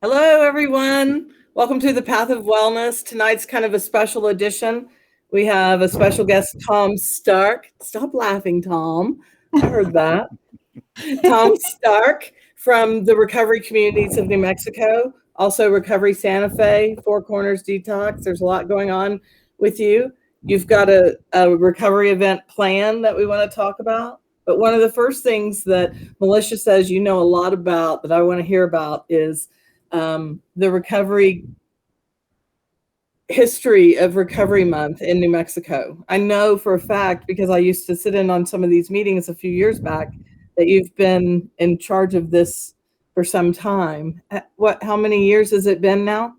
Hello, everyone. Welcome to the Path of Wellness. Tonight's kind of a special edition. We have a special guest, Tom Stark. Stop laughing, Tom. I heard that. Tom Stark from the recovery communities of New Mexico, also Recovery Santa Fe, Four Corners Detox. There's a lot going on with you. You've got a recovery event plan that we want to talk about. But one of the first things that Militia says you know a lot about that I want to hear about is the recovery history of Recovery Month in New Mexico. I know for a fact because I used to sit in on some of these meetings a few years back that you've been in charge of this for some time. How many years has it been now?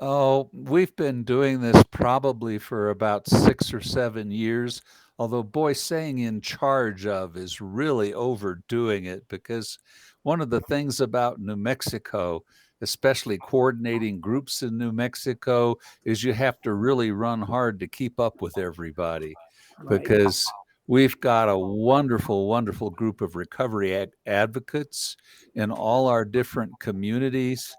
Oh, we've been doing this probably for about 6 or 7 years. Although, boy, saying in charge of is really overdoing it because one of the things about New Mexico, especially coordinating groups in New Mexico, is you have to really run hard to keep up with everybody Right. because we've got a wonderful, wonderful group of recovery advocates in all our different communities.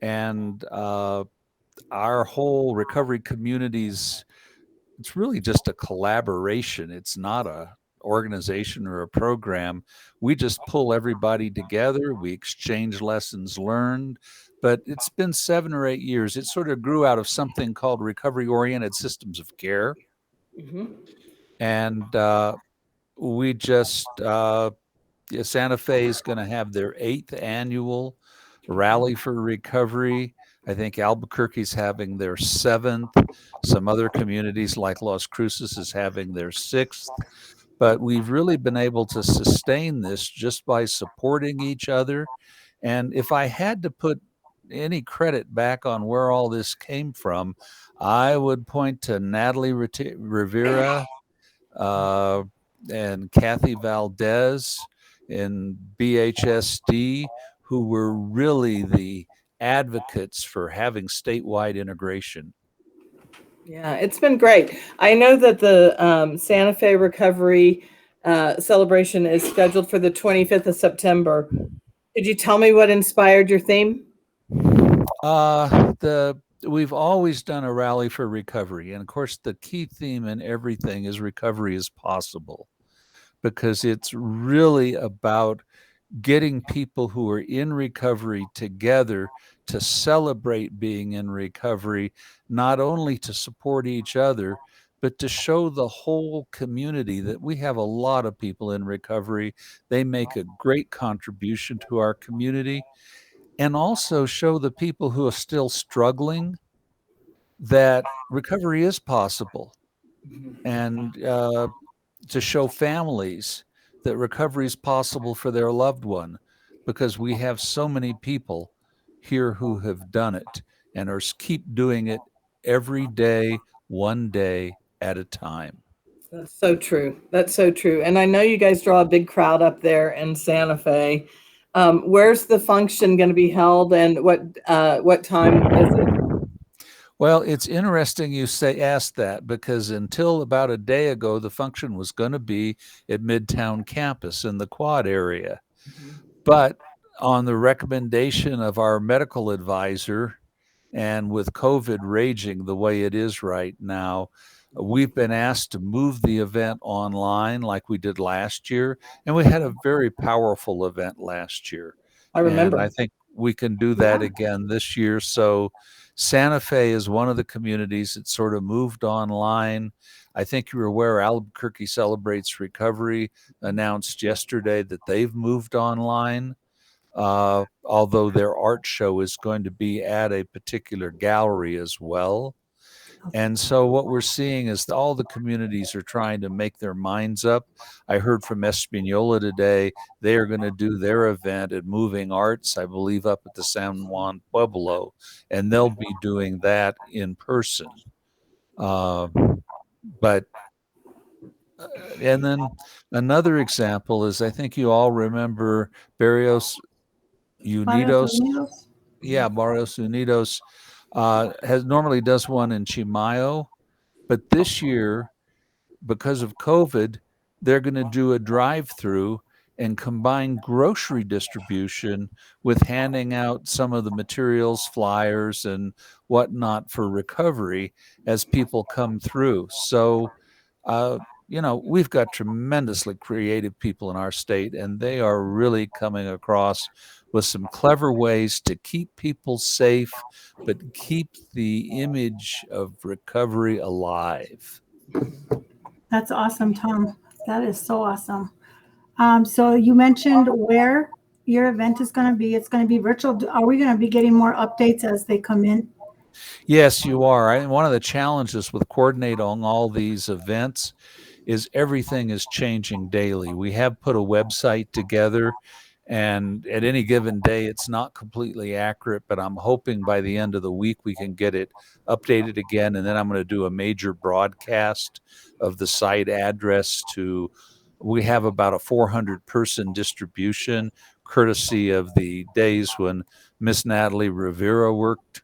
And our whole recovery communities, it's really just a collaboration. It's not a organization or a program. We just pull everybody together, we exchange lessons learned. But it's been 7 or 8 years. It sort of grew out of something called recovery oriented systems of care. Hmm. And we just yeah, Santa Fe is going to have their eighth annual rally for recovery. I think Albuquerque's having their seventh. Some other communities like Las Cruces is having their sixth. But we've really been able to sustain this just by supporting each other. And if I had to put any credit back on where all this came from, I would point to Natalie Rivera, uh, and Kathy Valdez in BHSD, who were really the advocates for having statewide integration. Yeah, it's been great. I know that the Santa Fe Recovery celebration is scheduled for the 25th of September. Could you tell me what inspired your theme? The We've always done a rally for recovery, and of course, the key theme in everything is recovery is possible, because it's really about getting people who are in recovery together to celebrate being in recovery, not only to support each other, but to show the whole community that we have a lot of people in recovery. They make a great contribution to our community, and also show the people who are still struggling that recovery is possible. And to show families that recovery is possible for their loved one, because we have so many people here who have done it and are keep doing it every day, one day at a time. That's so true. That's so true. And I know you guys draw a big crowd up there in Santa Fe. Where's the function going to be held, and what time is it? Well, it's interesting you say ask that, because until about a day ago, the function was going to be at Midtown campus in the Quad area. But on the recommendation of our medical advisor, and with COVID raging the way it is right now, we've been asked to move the event online like we did last year. And we had a very powerful event last year. I And I remember. think we can do that again this year. So Santa Fe is one of the communities that sort of moved online. I think you're aware Albuquerque Celebrates Recovery announced yesterday that they've moved online, although their art show is going to be at a particular gallery as well. And so what we're seeing is all the communities are trying to make their minds up. I heard from Espanola today, they are going to do their event at Moving Arts, I believe, up at the San Juan Pueblo, and they'll be doing that in person. Uh, but and then another example is, I think you all remember Barrios Varios Unidos. Unidos. Yeah, Barrios Unidos has normally does one in Chimayo, but this year, because of COVID, they're going to do a drive-through, and combine grocery distribution with handing out some of the materials, flyers, and whatnot for recovery as people come through. So, we've got tremendously creative people in our state, and they are really coming across with some clever ways to keep people safe, but keep the image of recovery alive. That's awesome, Tom. That is so awesome. So you mentioned where your event is going to be. It's going to be virtual. Are we going to be getting more updates as they come in? Yes, you are. And one of the challenges with coordinating all these events is everything is changing daily. We have put a website together, and at any given day, it's not completely accurate, but I'm hoping by the end of the week we can get it updated again. And then I'm going to do a major broadcast of the site address we have about a 400 person distribution, courtesy of the days when Miss Natalie Rivera worked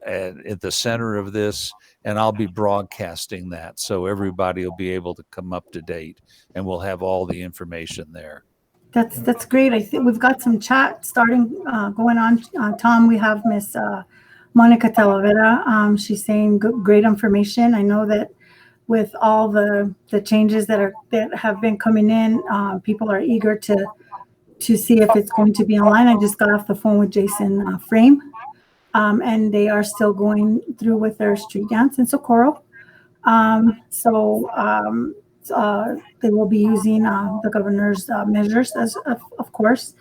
at the center of this, and I'll be broadcasting that so everybody will be able to come up to date, and we'll have all the information there. That's great. I think we've got some chat starting going on. Tom, we have Miss Monica Talavera. She's saying great information. I know that with all the changes that have been coming in, people are eager to see if it's going to be online. I just got off the phone with Jason Frame. And they are still going through with their street dance in Socorro. They will be using the governor's measures, of course.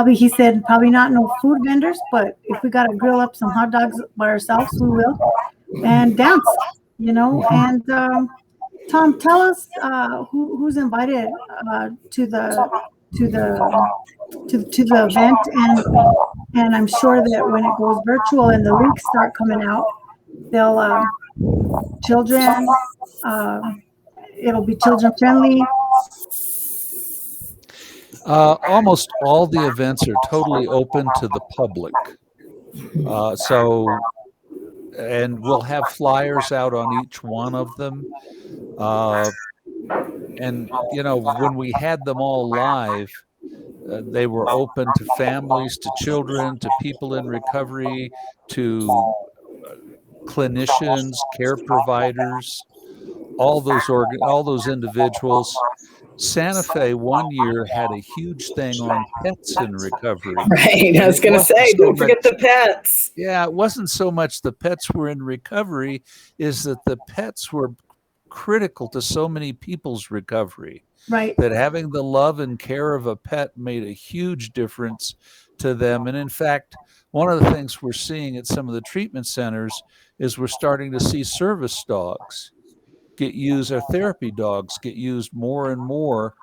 He said not no food vendors, but if we got to grill up some hot dogs by ourselves, we will, and dance, And Tom, tell us who's invited to the event, and I'm sure that when it goes virtual and the links start coming out, they'll children. It'll be children friendly. Almost all the events are totally open to the public. And we'll have flyers out on each one of them. When we had them all live, they were open to families, to children, to people in recovery, to clinicians, care providers, all those individuals. Santa Fe one year had a huge thing on pets in recovery. Right. I was going to say, don't forget the pets. Yeah, it wasn't so much the pets were in recovery, is that the pets were critical to so many people's recovery. Right. That having the love and care of a pet made a huge difference to them. And in fact, one of the things we're seeing at some of the treatment centers is we're starting to see service dogs get used, or therapy dogs get used more and more.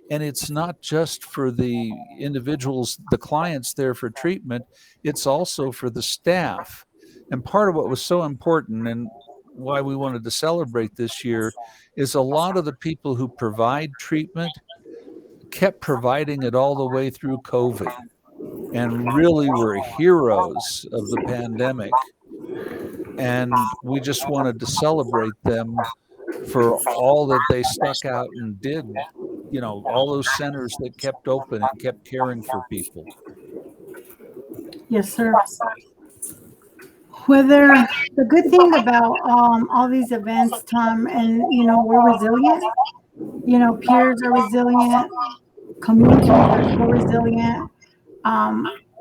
And it's not just for the individuals, the clients there for treatment, it's also for the staff. And part of what was so important and why we wanted to celebrate this year is a lot of the people who provide treatment kept providing it all the way through COVID and really were heroes of the pandemic. And we just wanted to celebrate them for all that they stuck out and did, all those centers that kept open and kept caring for people. Yes, sir. Whether the good thing about all these events, Tom, and we're resilient. Peers are resilient, communities are so resilient.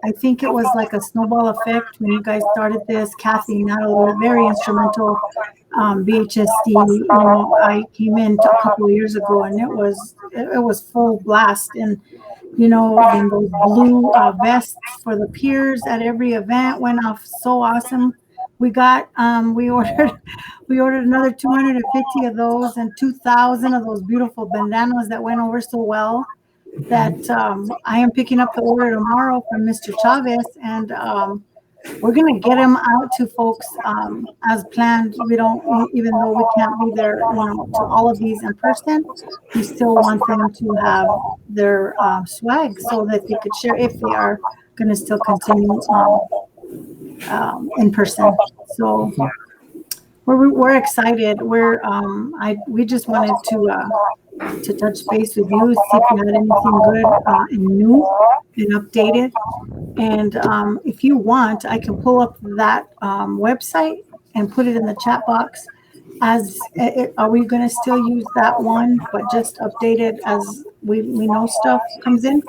I think it was like a snowball effect when you guys started this. Kathy, Natalie, very instrumental. BHSD, I came in a couple of years ago, and it was full blast, and then those blue vests for the peers at every event went off so awesome. We got we ordered another 250 of those and 2,000 of those beautiful bandanas that went over so well that I am picking up the order tomorrow from Mr. Chavez, and we're gonna get them out to folks as planned. We don't, even though we can't be there, to all of these in person, we still want them to have their swag so that they could share if they are gonna still continue in person. So we're excited. We just wanted to touch base with you, see if you had anything good and new and updated. And if you want, I can pull up that website and put it in the chat box. Are we going to still use that one, but just update it as we know stuff comes in?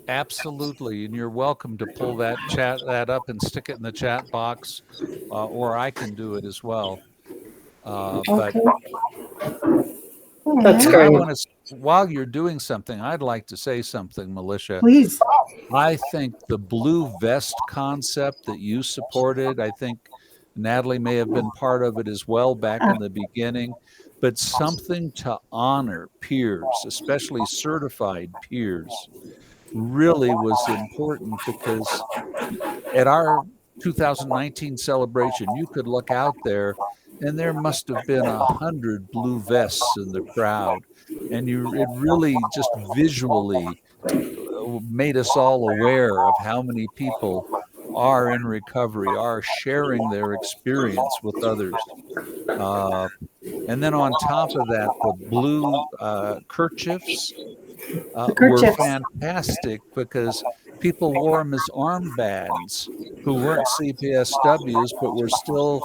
Absolutely, and you're welcome to pull that up and stick it in the chat box, or I can do it as well. But Okay. That's And great. while you're doing something, I'd like to say something, Militia. please. I think the blue vest concept that you supported, I think Natalie may have been part of it as well back in the beginning, but something to honor peers, especially certified peers, really was important, because at our 2019 celebration, you could look out there and there must have been 100 blue vests in the crowd. And it really just visually made us all aware of how many people are in recovery, are sharing their experience with others. And then on top of that, the blue kerchiefs were fantastic, because people wore them as armbands who weren't CPSWs, but were still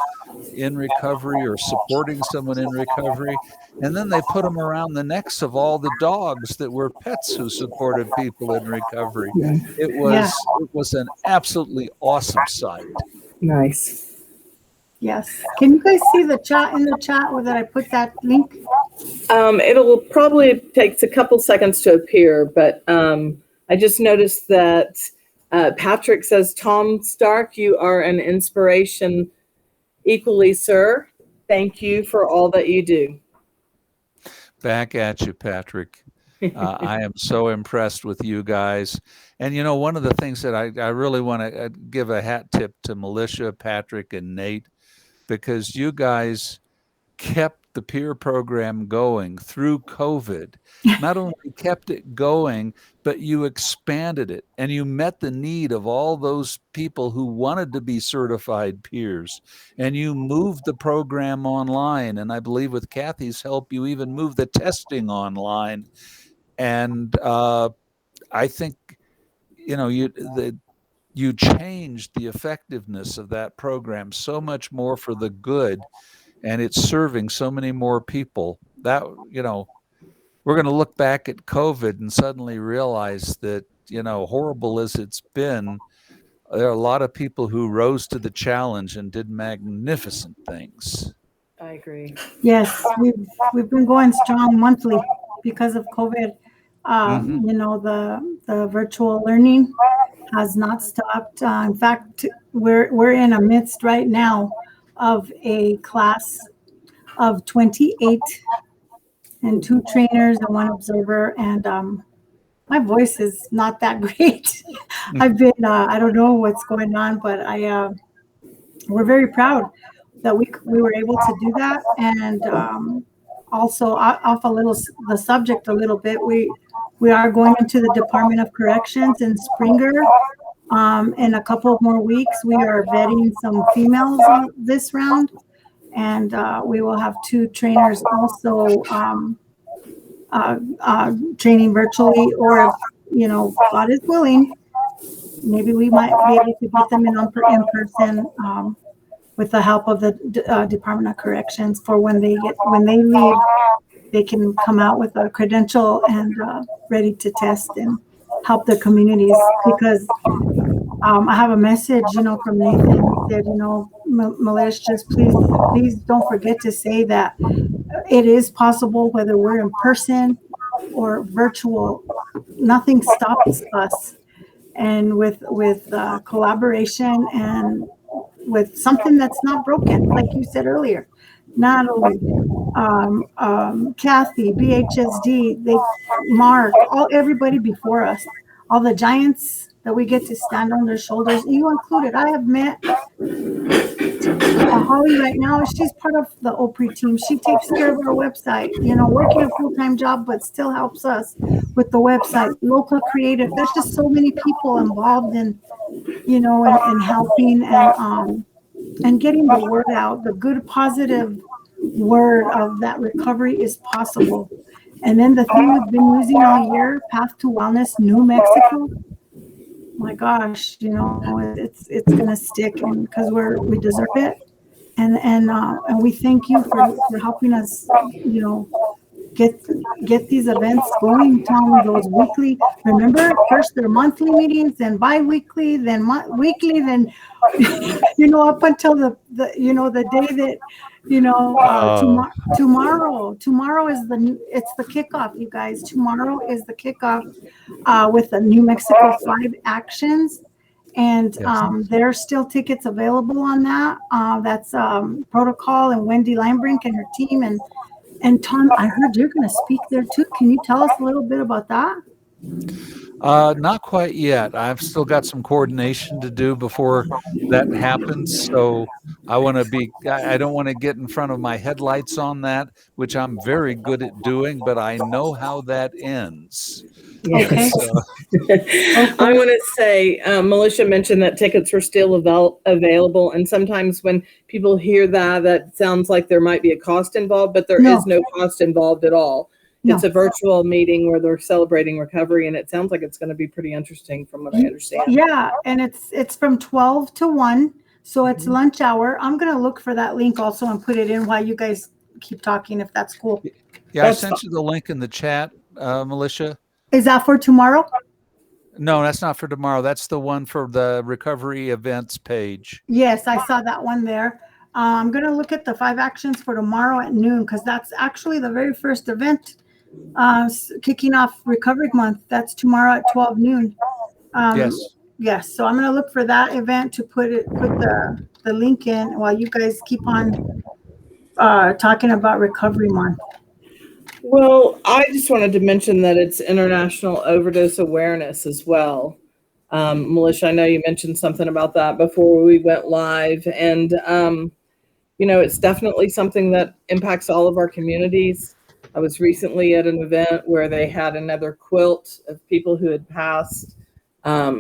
in recovery or supporting someone in recovery. And then they put them around the necks of all the dogs that were pets who supported people in recovery. It was an absolutely awesome sight. Nice. Yes. Can you guys see the chat in the chat, or that I put that link? It'll probably takes a couple seconds to appear, but I just noticed that Patrick says, Tom Stark, you are an inspiration equally, sir. Thank you for all that you do. Back at you, Patrick. I am so impressed with you guys. And, one of the things that I really want to give a hat tip to Militia, Patrick, and Nate, because you guys kept the peer program going through COVID. Not only kept it going, but you expanded it, and you met the need of all those people who wanted to be certified peers, and you moved the program online. And I believe with Kathy's help, you even moved the testing online. And I think, you changed the effectiveness of that program so much more for the good, and it's serving so many more people. That, we're going to look back at COVID and suddenly realize that, horrible as it's been, there are a lot of people who rose to the challenge and did magnificent things. I agree. Yes, we've been going strong monthly because of COVID. The virtual learning has not stopped. In fact, we're in a midst right now of a class of 28 and 2 trainers and 1 observer, and my voice is not that great. I've been I don't know what's going on, but we're very proud that we were able to do that. And also off the subject a little bit, we are going into the Department of Corrections in Springer. In a couple more weeks, we are vetting some females this round, and we will have 2 trainers also training virtually, or if God is willing, maybe we might be able to get them in person with the help of the Department of Corrections, for when they leave, they can come out with a credential and ready to test and help the communities. Because I have a message, from Nathan. He said, Militia, just please don't forget to say that it is possible, whether we're in person or virtual. Nothing stops us. And with collaboration and with something that's not broken, like you said earlier, Natalie, Kathy, BHSD, Mark, everybody before us, all the giants that we get to stand on their shoulders, you included. I have met Holly right now. She's part of the OPRE team. She takes care of our website, working a full-time job, but still helps us with the website. Local creative. There's just so many people involved in, and helping and getting the word out, the good, positive word of that recovery is possible. And then the thing we've been using all year, Path to Wellness, New Mexico. My gosh, it's gonna stick, and because we deserve it, and we thank you for helping us, get these events going, Tom. Those weekly. Remember, first they're monthly meetings, then bi-weekly, then weekly, then up until the day that tomorrow is it's the kickoff, you guys. Tomorrow is the kickoff with the New Mexico 5 actions. And there's still tickets available on that. That's Protocol and Wendy Linebrink and her team. And Tom, I heard you're going to speak there too. Can you tell us a little bit about that? Not quite yet. I've still got some coordination to do before that happens. So I don't want to get in front of my headlights on that, which I'm very good at doing, but I know how that ends. Okay. I want to say, Militia mentioned that tickets are still available. And sometimes when people hear that sounds like there might be a cost involved, but there is no cost involved at all. No. It's a virtual meeting where they're celebrating recovery, and it sounds like it's going to be pretty interesting from what I understand. Yeah, and it's from 12 to 1, so it's lunch hour. I'm going to look for that link also and put it in while you guys keep talking, if that's cool. Yeah, I sent you the link in the chat, Militia. Is that for tomorrow? No, that's not for tomorrow. That's the one for the recovery events page. Yes, I saw that one there. I'm going to look at the 5 actions for tomorrow at noon, because that's actually the very first event kicking off Recovery Month. That's tomorrow at 12 noon. Yes. So I'm going to look for that event to put the link in while you guys keep on talking about Recovery Month. Well, I just wanted to mention that it's International Overdose Awareness as well. Militia, I know you mentioned something about that before we went live, and it's definitely something that impacts all of our communities. I was recently at an event where they had another quilt of people who had passed.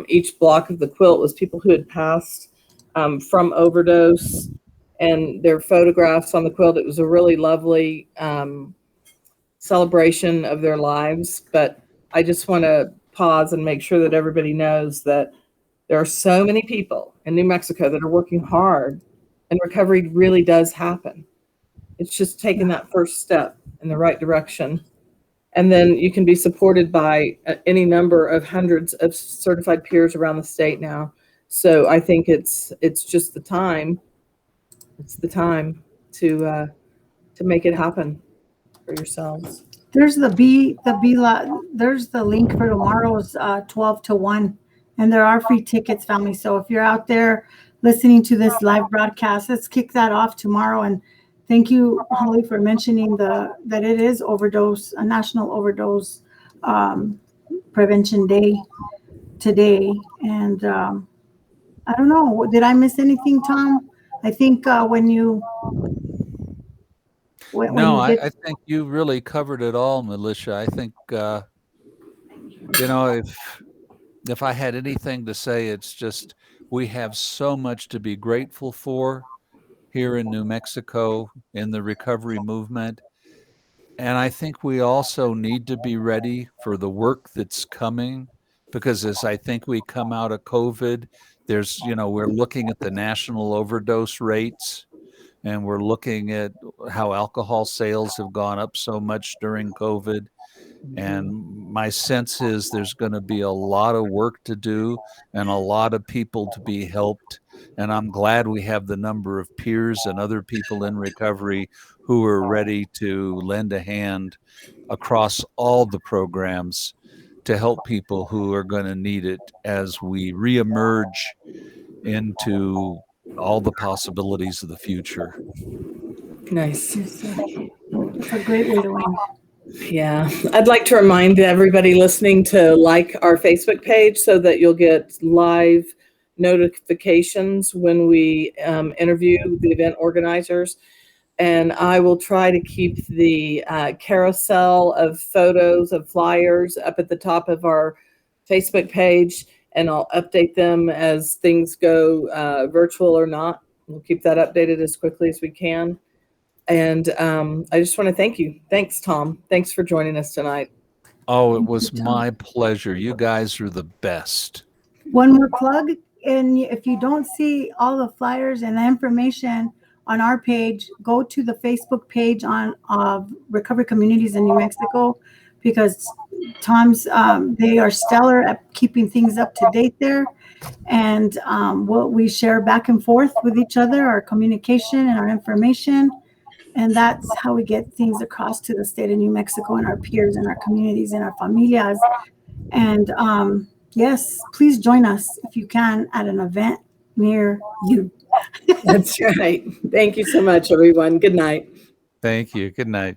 Each block of the quilt was people who had passed from overdose, and their photographs on the quilt. It was a really lovely celebration of their lives. But I just want to pause and make sure that everybody knows that there are so many people in New Mexico that are working hard, and recovery really does happen. It's just taking that first step in the right direction. And then you can be supported by any number of hundreds of certified peers around the state now. So I think it's just the time. It's the time to make it happen for yourselves. There's there's the link for tomorrow's 12 to 1, and there are free tickets, family. So if you're out there listening to this live broadcast, let's kick that off tomorrow. And thank you, Holly, for mentioning that it is a National Overdose Prevention Day today. And I don't know, did I miss anything, Tom? I think I think you really covered it all, Militia. I think, if I had anything to say, it's just we have so much to be grateful for here in New Mexico in the recovery movement. And I think we also need to be ready for the work that's coming, because as I think we come out of COVID, we're looking at the national overdose rates, and we're looking at how alcohol sales have gone up so much during COVID. And my sense is there's going to be a lot of work to do and a lot of people to be helped. And I'm glad we have the number of peers and other people in recovery who are ready to lend a hand across all the programs to help people who are going to need it as we reemerge into all the possibilities of the future. Nice. It's a great way to end. Yeah, I'd like to remind everybody listening to like our Facebook page so that you'll get live notifications when we interview the event organizers. And I will try to keep the carousel of photos of flyers up at the top of our Facebook page, and I'll update them as things go virtual or not. We'll keep that updated as quickly as we can. And I just want to thank you. Thanks, Tom. Thanks for joining us tonight. Oh, it was my pleasure. You guys are the best. One more plug, and if you don't see all the flyers and the information on our page, go to the Facebook page on Recovery Communities in New Mexico, because Tom's they are stellar at keeping things up to date there, and what we share back and forth with each other, our communication and our information, and that's how we get things across to the state of New Mexico and our peers and our communities and our familias. And yes, please join us if you can at an event near you. That's right. Thank you so much, everyone. Good night. Thank you. Good night.